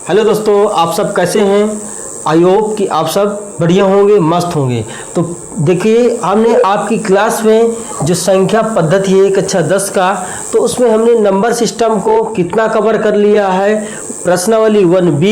Hello दोस्तों, आप सब कैसे हैं? आई होप कि आप सब बढ़िया होंगे, मस्त होंगे। तो देखिए, हमने आपकी क्लास में जो संख्या पद्धति है कक्षा 10 का, तो उसमें हमने नंबर सिस्टम को कितना कवर कर लिया है। प्रश्नावली 1B,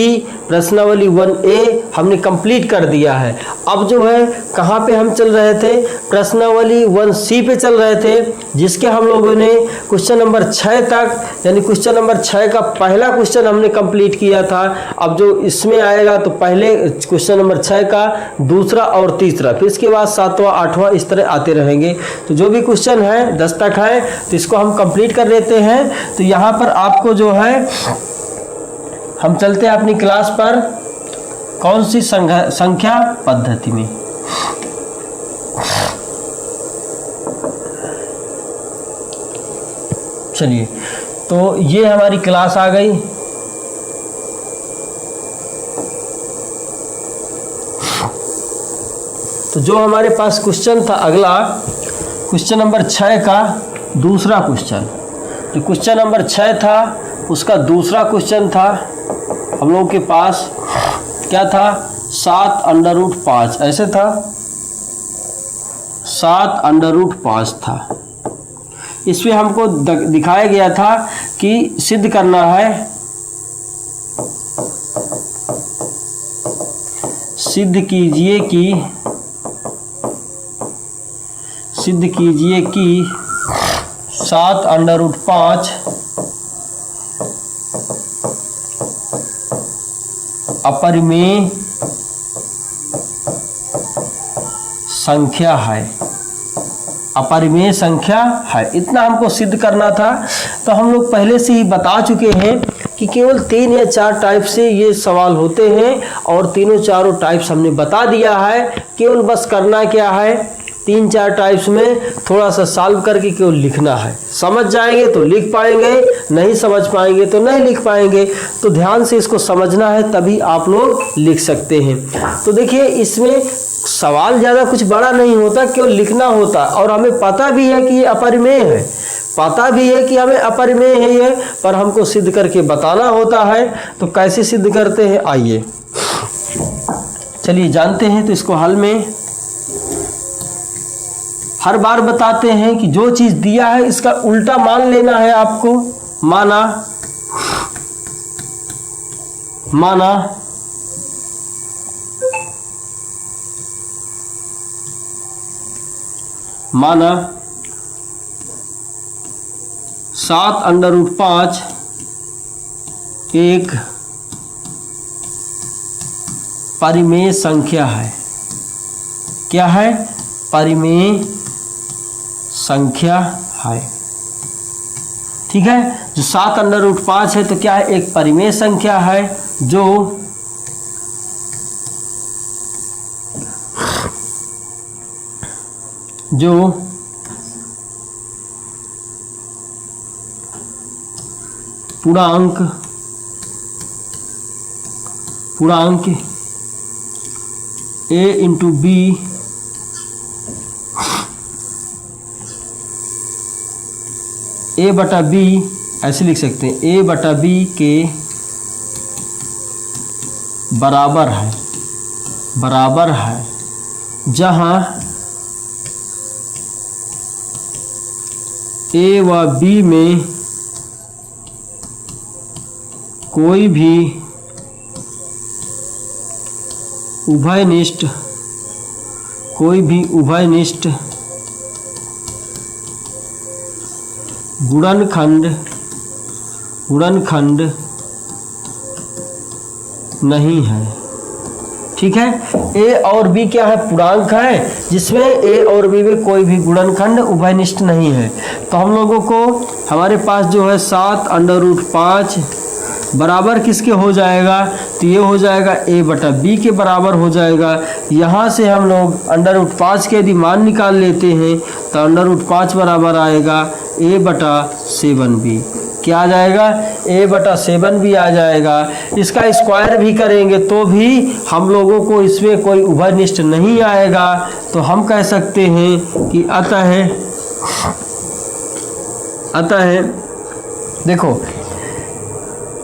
प्रश्नावली 1A हमने कंप्लीट कर दिया है। अब जो है कहाँ पे हम चल रहे थे? प्रश्नावली 1C पे चल रहे थे, जिसके हम लोगों ने क्वेश्चन नंबर 6 तक, यानी क्वेश्चन नंबर 6 का पहला क्वेश्चन हमने कंप्लीट किया था। अब जो इसमें आएगा तो पहले क्वेश्चन नंबर 6 का दूसरा और तीसरा, फिर इसके बाद 7वां 8वां इस तरह आते रहेंगे। तो जो भी क्वेश्चन है 10 तक है तो इसको हम कंप्लीट कर लेते हैं। तो यहाँ पर आपको जो है हम चलते हैं अपनी क्लास पर कौन सी संख्या पद्धति में। चलिए, तो ये हमारी क्लास आ गई। तो जो हमारे पास क्वेश्चन था अगला, क्वेश्चन नंबर 6 का दूसरा क्वेश्चन, जो क्वेश्चन नंबर 6 था उसका दूसरा क्वेश्चन था हम लोगों के पास क्या था? 7√5 ऐसे था, 7√5 था। इसमें हमको दिखाया गया था कि सिद्ध करना है, सिद्ध कीजिए कि 7√5 अपरिमेय संख्या है, अपरिमेय संख्या है। इतना हमको सिद्ध करना था। तो हम लोग पहले से ही बता चुके हैं कि केवल 3 या 4 टाइप से ये सवाल होते हैं, और तीनों चारों टाइप्स हमने बता दिया है। केवल बस करना क्या है, 3-4 टाइप्स में थोड़ा सा सॉल्व करके केवल लिखना है। समझ जाएंगे तो लिख पाएंगे, नहीं समझ पाएंगे तो नहीं लिख पाएंगे। तो ध्यान से इसको समझना है, तभी आप लोग लिख सकते हैं। तो देखिए, इसमें सवाल ज़्यादा कुछ बड़ा नहीं होता, केवल लिखना होता। और हमें पता भी है कि ये अपरिमेय है, पता भी है कि हमें अपरिमेय है ये, पर हमको सिद्ध करके बताना होता है। तो कैसे सिद्ध करते हैं, आइए चलिए जानते हैं। तो इसको हल में हर बार बताते हैं कि जो चीज़ दिया है इसका उल्टा मान लेना है आपको। माना माना 7√5 एक परिमेय संख्या है। क्या है? परिमेय संख्या है। ठीक है, जो 7√5 है तो क्या है? एक परिमेय संख्या है जो पूर्णांक a × b a/b ऐसे लिख सकते हैं, a/b के बराबर है, जहां a व b में कोई भी उभयनिष्ठ गुणनखंड नहीं है। ठीक है, ए और बी क्या है? पूर्णांक है, जिसमें ए और बी में कोई भी गुणनखंड उभयनिष्ठ नहीं है। तो हम लोगों को हमारे पास जो है 7√5 बराबर किसके हो जाएगा? तो ये हो जाएगा a/b के बराबर हो जाएगा। यहाँ से हम लोग √5 के यदि मान निकाल लेते हैं तो √5 बराबर आएगा a/7b। क्या आ जाएगा? a/7b आ जाएगा। इसका स्क्वायर भी करेंगे तो भी हम लोगों को इसमें कोई उभयनिष्ठ नहीं आएगा। तो हम कह सकते हैं कि अतः देखो,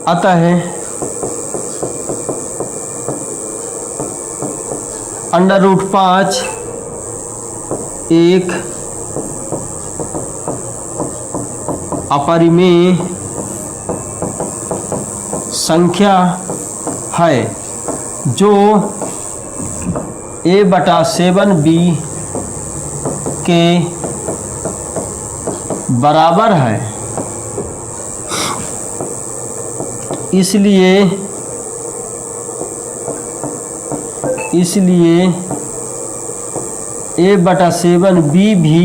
अतः √5 एक अपरिमेय संख्या है जो a/7b के बराबर है, इसलिए a/7b भी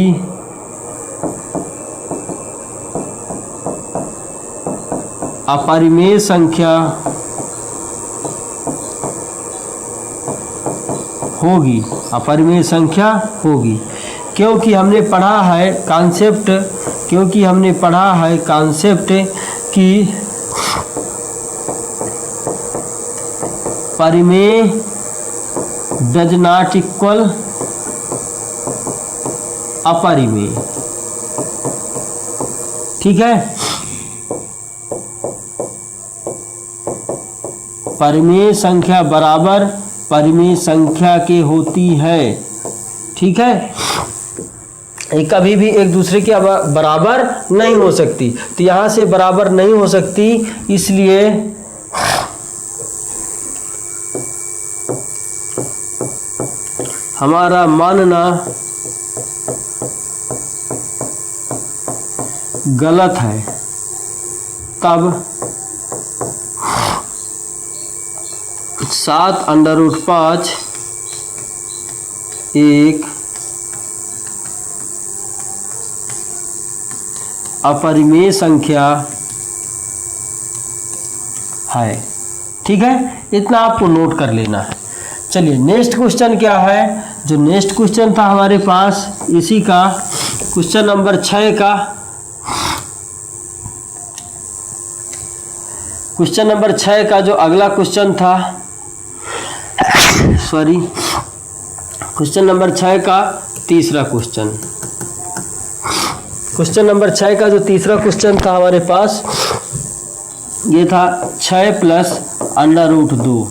अपरिमेय संख्या होगी, अपरिमेय संख्या होगी, क्योंकि हमने पढ़ा है कॉन्सेप्ट कि परिमेय डज नॉट इक्वल अपरिमेय। ठीक है, परिमेय संख्या बराबर परिमेय संख्या के होती है। ठीक है, ये कभी भी एक दूसरे के बराबर नहीं हो सकती, तो यहाँ से बराबर नहीं हो सकती, इसलिए हमारा मानना गलत है। तब 7√5 एक अपरिमेय संख्या है। ठीक है, इतना आपको नोट कर लेना है। चलिए नेक्स्ट क्वेश्चन क्या है, जो नेक्स्ट क्वेश्चन था हमारे पास इसी का क्वेश्चन नंबर 6 का, क्वेश्चन नंबर 6 का जो अगला क्वेश्चन था, क्वेश्चन नंबर 6 का तीसरा क्वेश्चन, क्वेश्चन नंबर 6 का जो तीसरा क्वेश्चन था हमारे पास, ये था 6 + √2।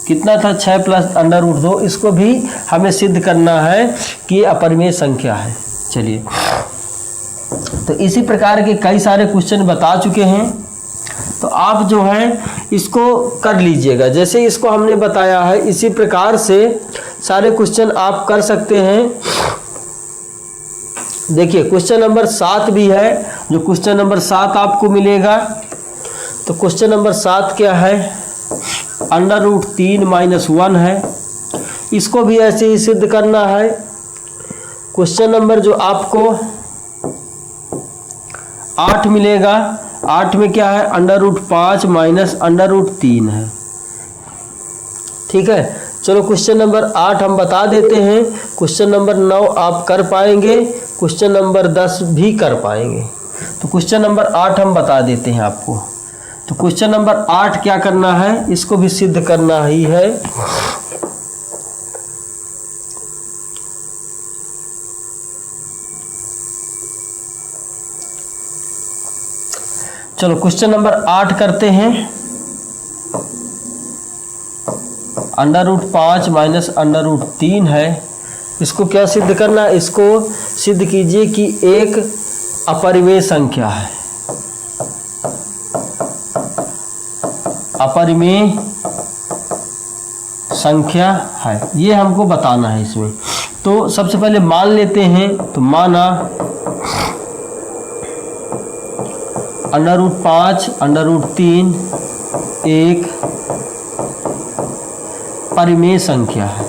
कितना था? 6 + √2। इसको भी हमें सिद्ध करना है कि अपरिमेय संख्या है। चलिए, तो इसी प्रकार के कई सारे क्वेश्चन बता चुके हैं, तो आप जो है इसको कर लीजिएगा। जैसे इसको हमने बताया है इसी प्रकार से सारे क्वेश्चन आप कर सकते हैं। देखिए क्वेश्चन नंबर 7 भी है, जो क्वेश्चन नंबर 7 आपको मिलेगा। तो क्वेश्चन नंबर 7 क्या है? √3 - 1 है। इसको भी ऐसे ही सिद्ध करना है। क्वेश्चन नंबर जो आपको 8 मिलेगा, 8 में क्या है? √5 - √3 है। ठीक है, चलो क्वेश्चन नंबर 8 हम बता देते हैं। क्वेश्चन नंबर 9 आप कर पाएंगे, क्वेश्चन नंबर 10 भी कर पाएंगे। तो क्वेश्चन नंबर 8 हम बता देते हैं आपको। तो क्वेश्चन नंबर 8 क्या करना है? इसको भी सिद्ध करना ही है। चलो क्वेश्चन नंबर 8 करते हैं। √5 - √3 है। इसको क्या सिद्ध करना है? इसको सिद्ध कीजिए कि एक अपरिमेय संख्या है। अपरिमेय संख्या है, ये हमको बताना है इसमें। तो सबसे पहले मान लेते हैं। तो माना √5 √3 एक परिमेय संख्या है।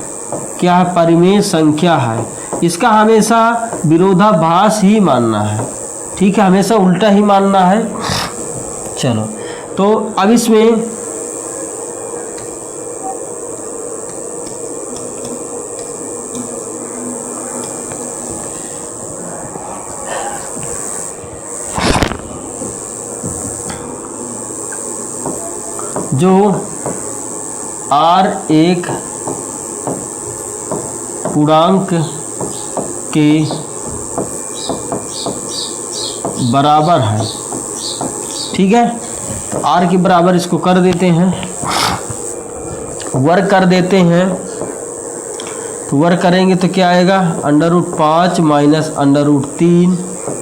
क्या है? परिमेय संख्या है। इसका हमेशा विरोधाभास ही मानना है। ठीक है, हमेशा उल्टा ही मानना है। चलो, तो अब इसमें जो R एक पूर्णांक के बराबर है। ठीक है, R के बराबर इसको कर देते हैं, वर्ग कर देते हैं। वर्क करेंगे तो क्या आएगा, √5 माइनस √3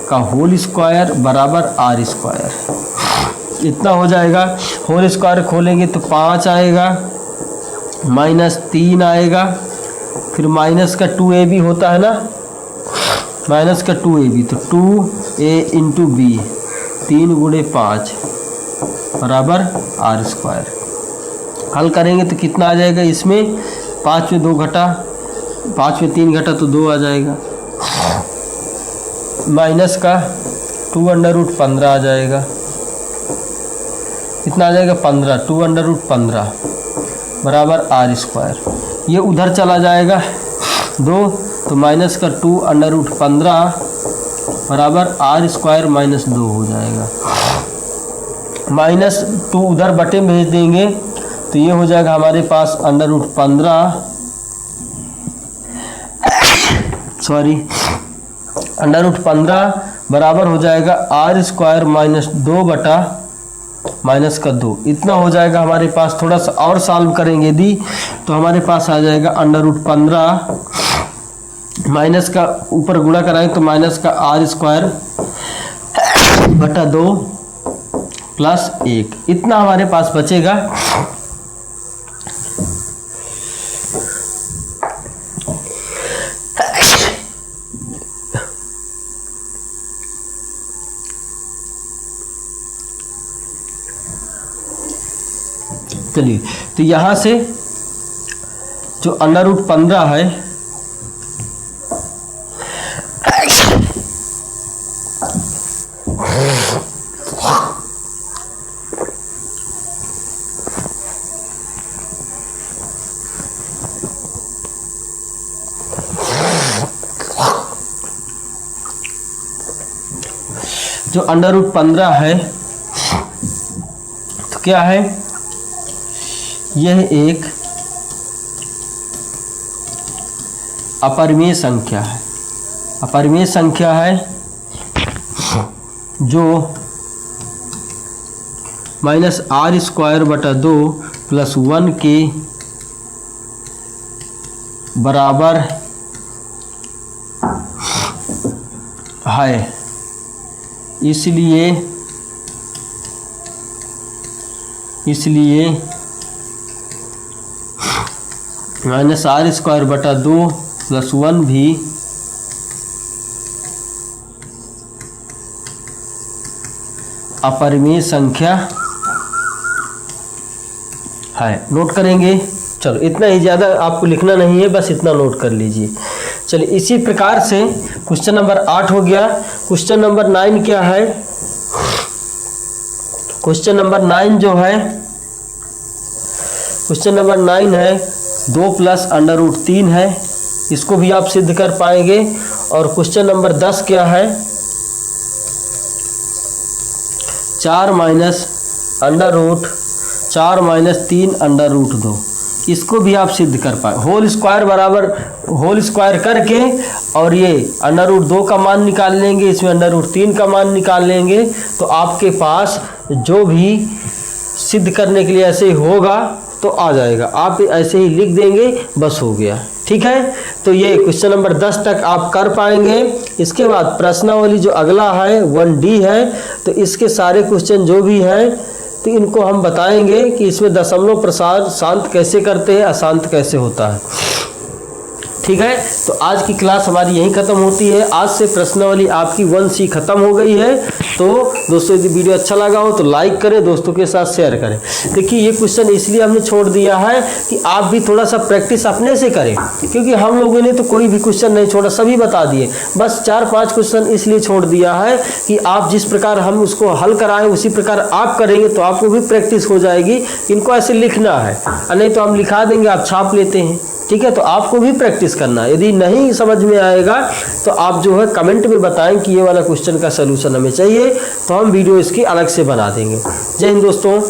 का होल स्क्वायर बराबर r स्क्वायर। इतना हो जाएगा। होल स्क्वायर खोलेंगे तो 5 आएगा, माइनस 3 आएगा, फिर माइनस का 2ab होता है ना, माइनस का 2ab, तो 2a इंटू बी, 3 गुणे 5 बराबर r स्क्वायर। हल करेंगे तो कितना आ जाएगा, इसमें 5 में 2 घटा, 5 में 3 घटा तो 2 आ जाएगा, माइनस का 2√15 आ जाएगा। कितना आ जाएगा, 15, 2√15 बराबर r स्क्वायर। ये उधर चला जाएगा 2, तो माइनस का 2√15 बराबर r स्क्वायर माइनस 2 हो जाएगा। माइनस 2 उधर बटे में भेज देंगे तो ये हो जाएगा हमारे पास √15 बराबर हो जाएगा r स्क्वायर माइनस 2 बटा माइनस का 2। इतना हो जाएगा हमारे पास। थोड़ा सा और सॉल्व करेंगे यदि तो हमारे पास आ जाएगा √15 माइनस का ऊपर गुणा कराएं तो माइनस का r स्क्वायर बटा 2 प्लस 1, इतना हमारे पास बचेगा। चलिए, तो यहाँ से जो √15 है जो √15 है तो क्या है, यह एक अपरिमेय संख्या है। अपरिमेय संख्या है जो माइनस r स्क्वायर बटा 2 प्लस 1 के बराबर है। इसलिए माइनस r स्क्वायर बटा 2 प्लस 1 भी अपरिमेय संख्या है। नोट करेंगे। चलो, इतना ही, ज़्यादा आपको लिखना नहीं है, बस इतना नोट कर लीजिए। चलिए, इसी प्रकार से क्वेश्चन नंबर 8 हो गया। क्वेश्चन नंबर 9 क्या है, क्वेश्चन नंबर 9 जो है, क्वेश्चन नंबर 9 है 2 प्लस √3 है, इसको भी आप सिद्ध कर पाएंगे। और क्वेश्चन नंबर 10 क्या है, 4 माइनस 3 √2, इसको भी आप सिद्ध कर पाए। होल स्क्वायर बराबर होल स्क्वायर करके और ये √2 का मान निकाल लेंगे, इसमें √3 का मान निकाल लेंगे, तो आपके पास जो भी सिद्ध करने के लिए ऐसे ही होगा तो आ जाएगा। आप ऐसे ही लिख देंगे, बस हो गया। ठीक है, तो ये क्वेश्चन नंबर 10 तक आप कर पाएंगे। इसके बाद प्रश्नावली जो अगला है 1D है, तो इसके सारे क्वेश्चन जो भी हैं तो इनको हम बताएंगे कि इसमें दशमलव प्रसार शांत कैसे करते हैं, अशांत कैसे होता है। ठीक है, तो आज की क्लास हमारी यहीं ख़त्म होती है। आज से प्रश्नावली आपकी 1C ख़त्म हो गई है। तो दोस्तों, यदि वीडियो अच्छा लगा हो तो लाइक करें, दोस्तों के साथ शेयर करें। देखिए, ये क्वेश्चन इसलिए हमने छोड़ दिया है कि आप भी थोड़ा सा प्रैक्टिस अपने से करें, क्योंकि हम लोगों ने तो कोई भी क्वेश्चन नहीं छोड़ा, सभी बता दिए। बस 4-5 क्वेश्चन इसलिए छोड़ दिया है कि आप जिस प्रकार हम उसको हल कराएं उसी प्रकार आप करेंगे तो आपको भी प्रैक्टिस हो जाएगी। इनको ऐसे लिखना है, नहीं तो हम लिखा देंगे, आप छाप लेते हैं। ठीक है, तो आपको भी प्रैक्टिस करना है। यदि नहीं समझ में आएगा तो आप जो है कमेंट में बताएं कि ये वाला क्वेश्चन का सलूशन हमें चाहिए, तो हम वीडियो इसकी अलग से बना देंगे। जय हिंद दोस्तों।